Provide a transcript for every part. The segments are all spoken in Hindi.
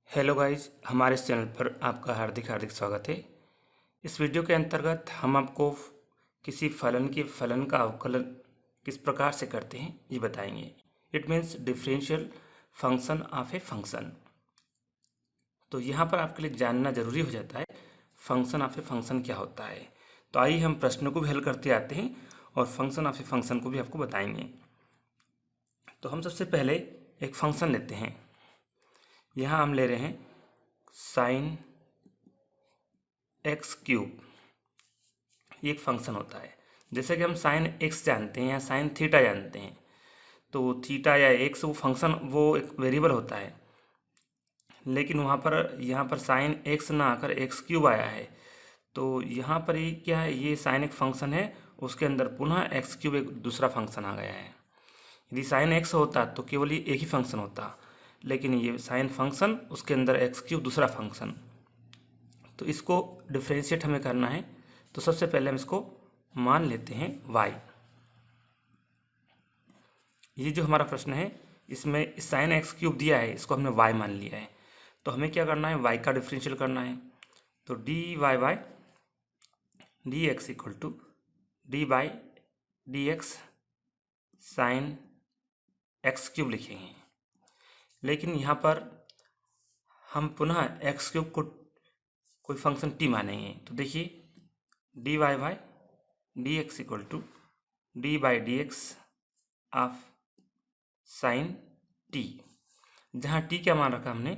हेलो गाइज, हमारे इस चैनल पर आपका हार्दिक हार्दिक स्वागत है। इस वीडियो के अंतर्गत हम आपको किसी फलन का अवकलन किस प्रकार से करते हैं ये बताएंगे। It means differential function of a function. तो यहाँ पर आपके लिए जानना जरूरी हो जाता है फंक्शन ऑफ ए फंक्शन क्या होता है। तो आइए हम प्रश्न को भी हल करते आते हैं और फंक्शन ऑफ ए फंक्शन को भी आपको बताएंगे। तो हम सबसे पहले एक फंक्शन लेते हैं। यहाँ हम ले रहे हैं साइन एक्स क्यूब। ये एक फंक्शन होता है। जैसे कि हम साइन एक्स जानते हैं या साइन थीटा जानते हैं, तो थीटा या एक्स वो फंक्शन वो एक वेरिएबल होता है। लेकिन यहाँ पर साइन एक्स ना आकर एक्स क्यूब आया है, तो यहाँ पर ये क्या है, ये साइन एक फंक्शन है, उसके अंदर पुनः एक्स क्यूब एक दूसरा फंक्शन आ गया है। यदि साइन एक्स होता तो केवल ये एक ही फंक्शन होता, लेकिन ये साइन फंक्शन उसके अंदर एक्स क्यूब दूसरा फंक्शन। तो इसको डिफ्रेंशिएट हमें करना है। तो सबसे पहले हम इसको मान लेते हैं y। ये जो हमारा प्रश्न है इसमें साइन एक्स क्यूब दिया है, इसको हमने y मान लिया है। तो हमें क्या करना है, y का डिफरेंशियल करना है। तो D Y by D X equal to D by D X sine X cube लिखेंगे। लेकिन यहाँ पर हम पुनः एक्स क्यूब को कोई फंक्शन t मानेंगे। तो देखिए D Y by D X equal to D by D X of sine T, जहाँ टी क्या मान रखा हमने,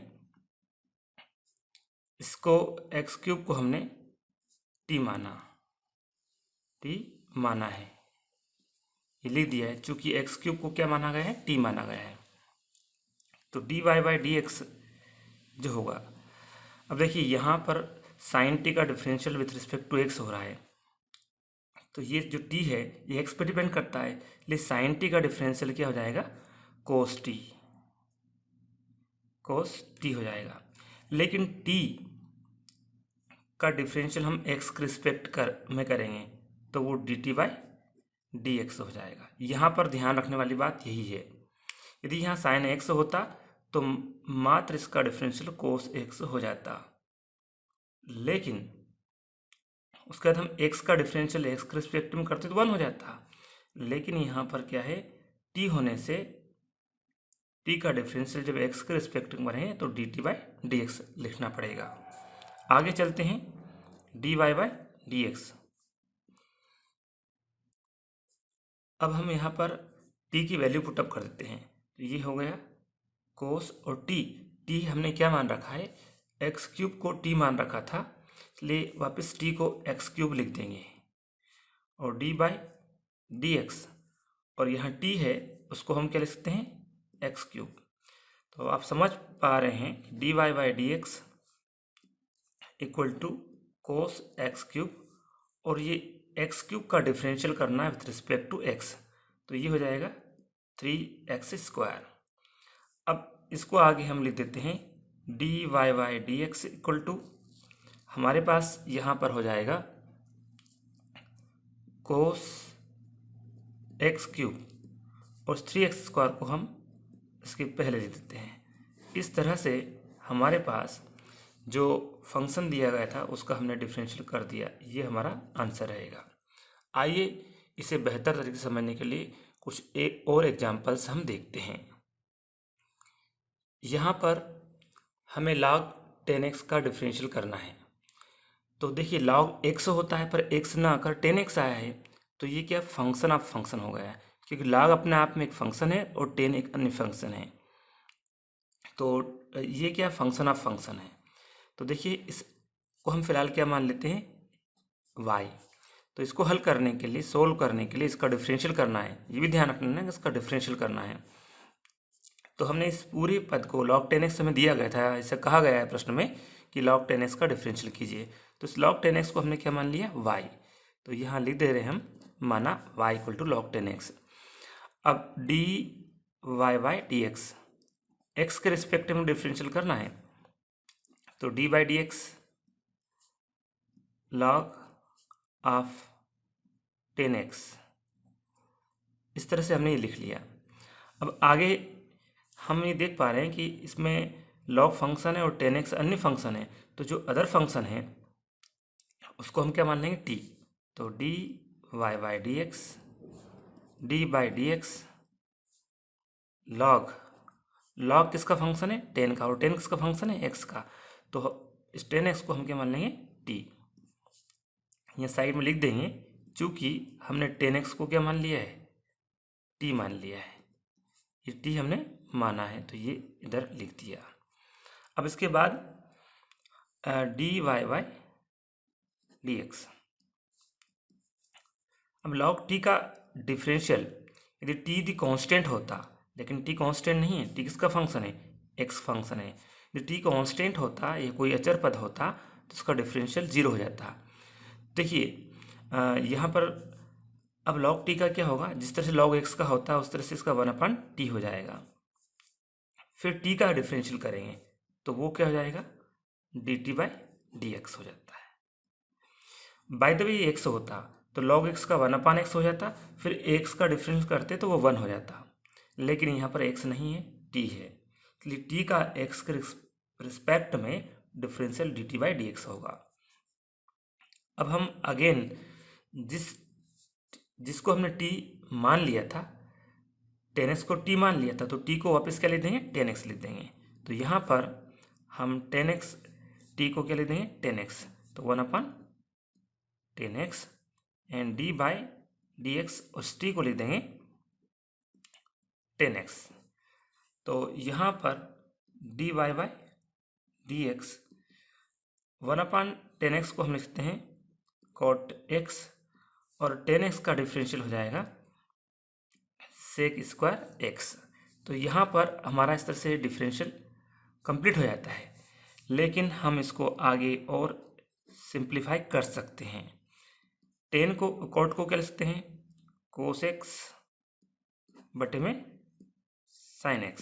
इसको एक्स क्यूब को हमने टी माना है, ये लिख दिया है। चूंकि एक्स क्यूब को क्या माना गया है, टी माना गया है। तो D Y by D X जो होगा, अब देखिए यहाँ पर साइन टी का differential with respect to X हो रहा है। तो ये जो टी है ये एक्स पे डिपेंड करता है, इसलिए साइन टी का डिफरेंशियल क्या हो जाएगा, कोस टी हो जाएगा। लेकिन टी का डिफरेंशियल हम एक्स के रिस्पेक्ट में करेंगे तो वो D T by D x हो जाएगा। यहाँ पर ध्यान रखने वाली बात यही है, यदि यहाँ साइन एक्स होता तो मात्र इसका डिफरेंशियल कोस एक्स हो जाता, लेकिन उसके बाद हम एक्स का डिफरेंशियल एक्स के रिस्पेक्ट में करते तो 1 हो जाता। लेकिन यहाँ पर क्या है, टी होने से टी का डिफरेंशियल जब एक्स के रिस्पेक्ट में रहें तो D T by D X लिखना पड़ेगा। आगे चलते हैं, D Y by D X. अब हम यहाँ पर t की वैल्यू पुटअप कर देते हैं। तो ये हो गया कोस, और t हमने क्या मान रखा है, एक्स क्यूब को t मान रखा था, इसलिए वापस t को एक्स क्यूब लिख देंगे और d बाई डी एक्स, और यहाँ t है उसको हम क्या लिख सकते हैं, एक्स क्यूब। तो आप समझ पा रहे हैं D Y by D X equal to cos X cube, और ये एक्स क्यूब का डिफरेंशियल करना है विथ रिस्पेक्ट टू एक्स, तो ये हो जाएगा 3x²। अब इसको आगे हम लिख देते हैं D Y by D X equal to, हमारे पास यहाँ पर हो जाएगा कोस एक्स क्यूब, और 3x² को हम इसके पहले लिख देते हैं। इस तरह से हमारे पास जो फंक्शन दिया गया था उसका हमने डिफरेंशियल कर दिया, ये हमारा आंसर रहेगा। आइए इसे बेहतर तरीके से समझने के लिए कुछ एक और एग्जाम्पल्स हम देखते हैं। यहाँ पर हमें log 10x का डिफरेंशियल करना है। तो देखिए log x होता है पर x ना आकर 10x आया है, तो ये क्या फंक्शन ऑफ फंक्शन हो गया है, क्योंकि log अपने आप में एक फंक्शन है और 10 एक अन्य फंक्शन है। तो ये क्या फंक्शन ऑफ फंक्शन है। तो देखिए इसको हम फिलहाल क्या मान लेते हैं, y। तो इसको हल करने के लिए, सोल्व करने के लिए इसका डिफरेंशियल करना है, ये भी ध्यान रखना है कि इसका डिफरेंशियल करना है। तो हमने इस पूरे पद को log 10x हमें दिया गया था, इसे कहा गया है प्रश्न में कि log 10x का डिफरेंशियल कीजिए। तो इस log 10x को हमने क्या मान लिया, y। तो यहाँ लिख दे रहे हैं हम, माना y equal to log 10x। अब D Y by D X, X के रिस्पेक्ट में डिफरेंशियल करना है, तो D by D X log of 10x, इस तरह से हमने ये लिख लिया। अब आगे हम ये देख पा रहे हैं कि इसमें लॉग फंक्शन है और टेन एक्स अन्य फंक्शन है, तो जो अदर फंक्शन है उसको हम क्या मान लेंगे टी। तो D Y by D X, D by D X log, log किसका फंक्शन है टेन का, और टेन किसका फंक्शन है एक्स का, तो इस टेन एक्स को हम क्या मान लेंगे टी। यहाँ साइड में लिख देंगे, चूंकि हमने टेन एक्स को क्या मान लिया है टी मान लिया है, ये टी हमने माना है तो ये इधर लिख दिया। अब इसके बाद D Y by D X, अब लॉग टी का डिफरेंशियल यदि टी यदि कांस्टेंट होता, लेकिन टी कांस्टेंट नहीं है, टी किसका फंक्शन है एक्स फंक्शन है, यदि टी कांस्टेंट होता या कोई अचर पद होता तो उसका डिफरेंशियल जीरो हो जाता। देखिए यहाँ पर अब लॉग टी का क्या होगा, जिस तरह से लॉग एक्स का होता है उस तरह से इसका 1/t हो जाएगा। फिर टी का डिफरेंशियल करेंगे तो वो क्या हो जाएगा D T by D x हो जाता है। बाय द वे ये एक्स होता तो log x का 1/x हो जाता, फिर x का डिफरेंस करते तो वो 1 हो जाता, लेकिन यहाँ पर x नहीं है t है, इसलिए t का x के रिस्पेक्ट में differential D T by D x होगा। अब हम अगेन जिसको हमने t मान लिया था, 10x को t मान लिया था, तो t को वापस क्या लिख देंगे 10x लिख देंगे। तो यहाँ पर हम 10x t को क्या लिख देंगे 10x, तो 1/10x and D by D X उस टी को लिख देंगे 10x। तो यहाँ पर D Y by D X 1/10x को हम लिखते हैं cot x और 10x का डिफरेंशियल हो जाएगा sec स्क्वायर x। तो यहाँ पर हमारा इस तरह से डिफरेंशियल कंप्लीट हो जाता है, लेकिन हम इसको आगे और सिंप्लीफाई कर सकते हैं। 10 को cot को क्या लिखते हैं cos x बटे में sin x,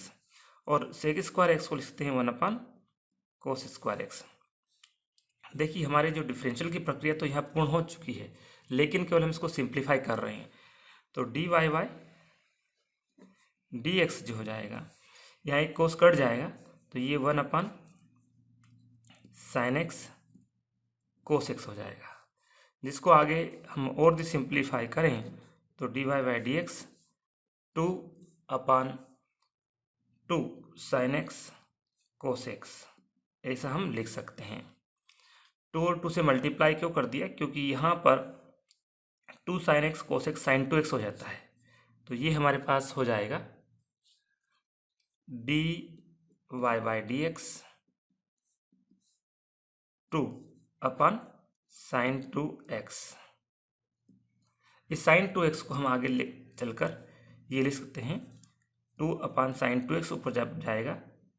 और sec स्क्वायर x को लिखते हैं 1/cos स्क्वायर x। देखिए हमारे जो डिफरेंशियल की प्रक्रिया तो यहाँ पूर्ण हो चुकी है, लेकिन केवल हम इसको सिंप्लीफाई कर रहे हैं। तो D Y by D X जो हो जाएगा, यहाँ एक कोस कट जाएगा तो ये 1/sin x cos x हो जाएगा, जिसको आगे हम और भी सिंप्लीफाई करें तो D Y by D X 2/2sin x cos x ऐसा हम लिख सकते हैं। 2 और 2 से मल्टीप्लाई क्यों कर दिया, क्योंकि यहाँ पर 2sin x cos x sin 2x हो जाता है, तो ये हमारे पास हो जाएगा D Y by D X 2/sin 2x। इस sin 2x को हम आगे चलकर ये लिख सकते हैं 2/sin 2x, ऊपर जब जाएगा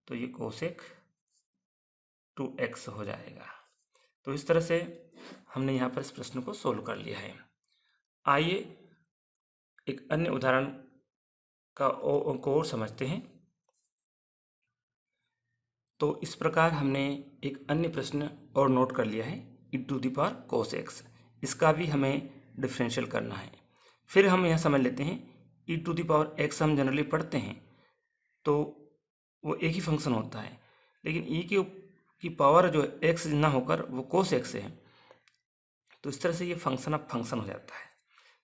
तो ये cosec 2x हो जाएगा। तो इस तरह से हमने यहाँ पर इस प्रश्न को सोल्व कर लिया है। आइए एक अन्य उदाहरण को और समझते हैं। तो इस प्रकार हमने एक अन्य प्रश्न और नोट कर लिया है e⁴ cos x, इसका भी हमें डिफरेंशियल करना है। फिर हम यह समझ लेते हैं e⁴x हम जनरली पढ़ते हैं तो वो एक ही फंक्शन होता है, लेकिन e की पावर जो x ना होकर वो cos x है, तो इस तरह से ये फंक्शन ऑफ फंक्शन हो जाता है।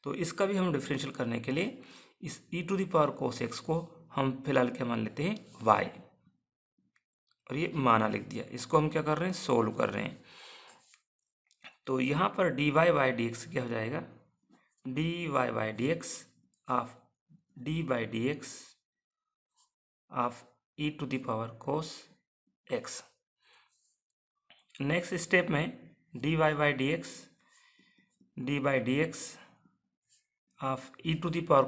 तो इसका भी हम डिफरेंशियल करने के लिए इस e⁴ cos x को हम फिलहाल क्या मान लेते हैं y, और ये माना लिख दिया। इसको हम क्या कर रहे हैं सोल्व कर रहे हैं। तो यहाँ पर D Y by D X क्या हो जाएगा D Y by D X of D by D X of e⁴ cos x। Next step में D Y by D X D by D X of e⁴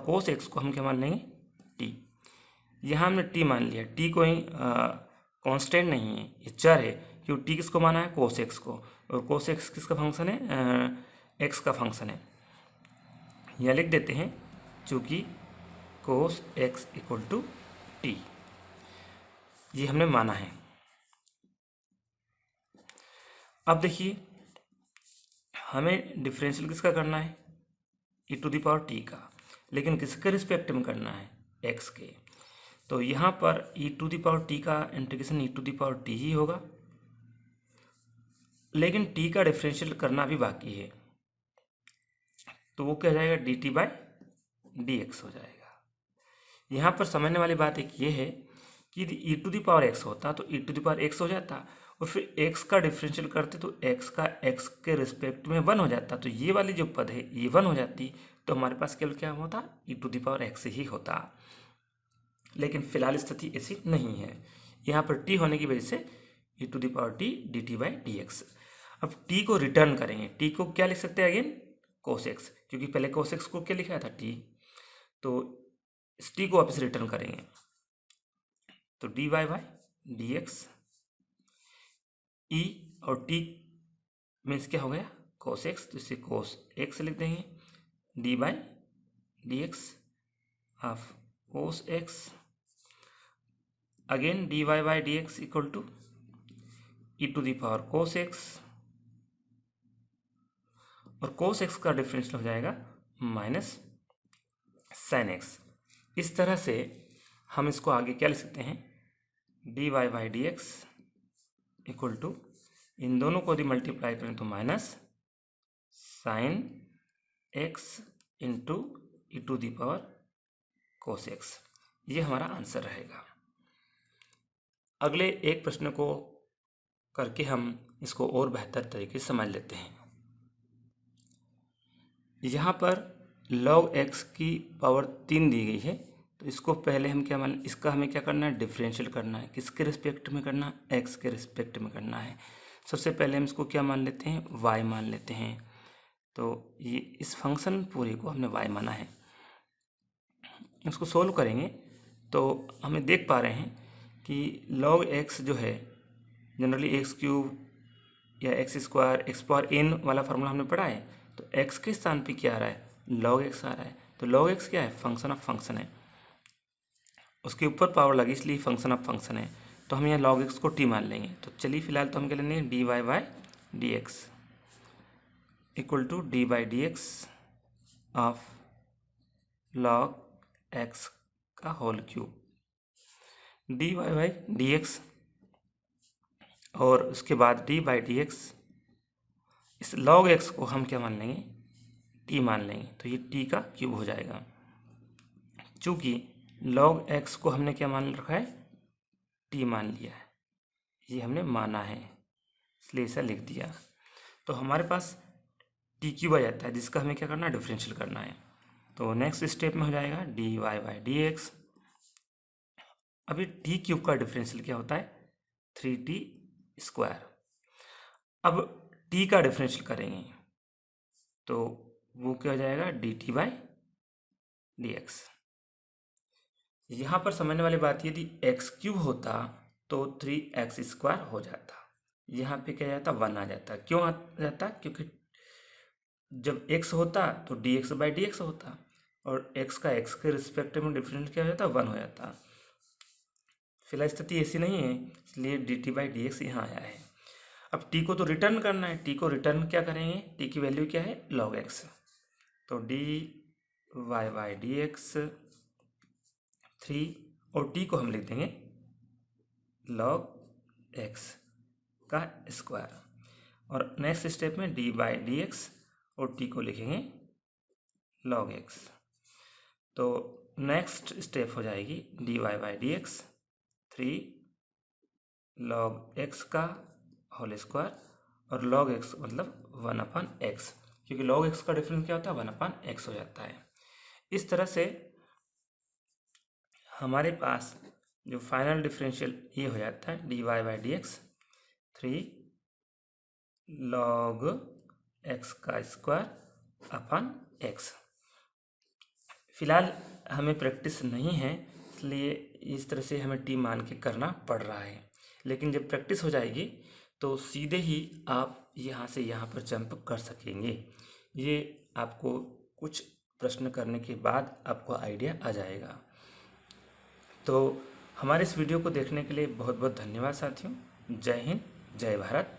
cos x को हम क्या मान लेंगे t। यहाँ हमने t मान लिया, t कोई कांस्टेंट नहीं है, ये चर है, क्योंकि t किसको माना है cos x को, और cos x किसका फंक्शन है x का फंक्शन है। यह लिख देते हैं चूंकि cos x = t, ये हमने माना है। अब देखिए हमें डिफरेंशियल किसका करना है e⁴t का, लेकिन किसके रिस्पेक्ट में करना है x के। तो यहाँ पर e⁻t का इंटीग्रेशन e⁻t ही होगा, लेकिन t का डिफरेंशियल करना भी बाकी है, तो वो क्या हो जाएगा, dt/dx हो जाएगा। यहाँ पर समझने वाली बात एक ये है कि यदि e⁻x होता तो e⁻x हो जाता, और फिर x का डिफरेंशियल करते तो x का x के रिस्पेक्ट में 1 हो जाता, तो ये वाली जो पद है ये 1 हो जाती, तो हमारे पास केवल क्या होता, e⁻x ही होता। लेकिन फिलहाल स्थिति ऐसी नहीं है, यहाँ पर t होने की वजह से e⁻t dt/dx। अब t को रिटर्न करेंगे, t को क्या लिख सकते हैं अगेन, cos x, क्योंकि पहले cos x को क्या लिखा था, t, तो इस t को वापस रिटर्न करेंगे, तो dy/dx, e और t मीन्स क्या हो गया, cos x, तो इसे cos x लिख देंगे, dy/dx of cos x, again dy/dx equal to e⁻cos x, और cos x का डिफरेंशियल हो जाएगा माइनस sin x। इस तरह से हम इसको आगे क्या लिख सकते हैं, dy/dx इक्वल टू, इन दोनों को यदि मल्टीप्लाई करें तो minus sin x into e⁻cos x, ये हमारा आंसर रहेगा। अगले एक प्रश्न को करके हम इसको और बेहतर तरीके से समझ लेते हैं। यहाँ पर log x की पावर 3 दी गई है, तो इसको पहले हम क्या मान, इसका हमें क्या करना है, डिफरेंशियल करना है, किसके रिस्पेक्ट में करना, x के रिस्पेक्ट में करना है। सबसे पहले हम इसको क्या मान लेते हैं, y मान लेते हैं, तो ये इस फंक्शन पूरे को हमने y माना है। इसको सोल्व करेंगे तो हमें देख पा रहे हैं कि log x जो है, जनरली x³ या x² x⁴n वाला फार्मूला हमने पढ़ा है, तो x के स्थान पे क्या आ रहा है, log x आ रहा है, तो log x क्या है, फंक्शन ऑफ फंक्शन है, उसके ऊपर पावर लगी इसलिए फंक्शन ऑफ फंक्शन है, तो हम यहाँ log x को t मान लेंगे। तो चलिए फिलहाल तो हम क्या लेंगे, dy/dx equal to dy/dx of log x का होल क्यूब, dy/dx और उसके बाद dy/dx, इस log x को हम क्या मान लेंगे, t मान लेंगे, तो ये t का क्यूब हो जाएगा। चूंकि log x को हमने क्या मान रखा है, t मान लिया है, ये हमने माना है इसलिए ऐसा लिख दिया। तो हमारे पास t³ आ जाता है, जिसका हमें क्या करना है, डिफरेंशियल करना है। तो नेक्स्ट स्टेप में हो जाएगा dy/dx। अभी t³ का डिफरेंशियल क्या होता है, 3t²। अब t का डिफरेंशियल करेंगे तो वो क्या हो जाएगा, dt/dx। यहाँ पर समझने वाली बात, यदि x³ होता तो 3x² हो जाता, यहाँ पे क्या जाता, 1 आ जाता। क्यों आ जाता, क्योंकि जब x होता तो dx/dx होता, और x का x के रिस्पेक्ट में डिफरेंस क्या हो जाता, 1 हो जाता। फिलहाल स्थिति ऐसी नहीं है, इसलिए dt/dx यहाँ आया है। अब t को तो रिटर्न करना है, t को रिटर्न क्या करेंगे, t की वैल्यू क्या है, log x, तो dy/dx 3, और t को हम लिख देंगे log x का स्क्वायर, और नेक्स्ट स्टेप में dy/dx और t को लिखेंगे log x। तो नेक्स्ट स्टेप हो जाएगी dy/dx 3 log x का होल स्क्वायर, और log x मतलब 1/x, क्योंकि log x का डिफरेंस क्या होता है, 1/x हो जाता है। इस तरह से हमारे पास जो फाइनल डिफरेंशियल ये हो जाता है dy/dx 3 log x का स्क्वायर/x। फिलहाल हमें प्रैक्टिस नहीं है, इसलिए इस तरह से हमें t मान के करना पड़ रहा है, लेकिन जब प्रैक्टिस हो जाएगी तो सीधे ही आप यहाँ से यहाँ पर जंप कर सकेंगे। ये आपको कुछ प्रश्न करने के बाद आपको आइडिया आ जाएगा। तो हमारे इस वीडियो को देखने के लिए बहुत बहुत धन्यवाद साथियों। जय हिंद, जय भारत।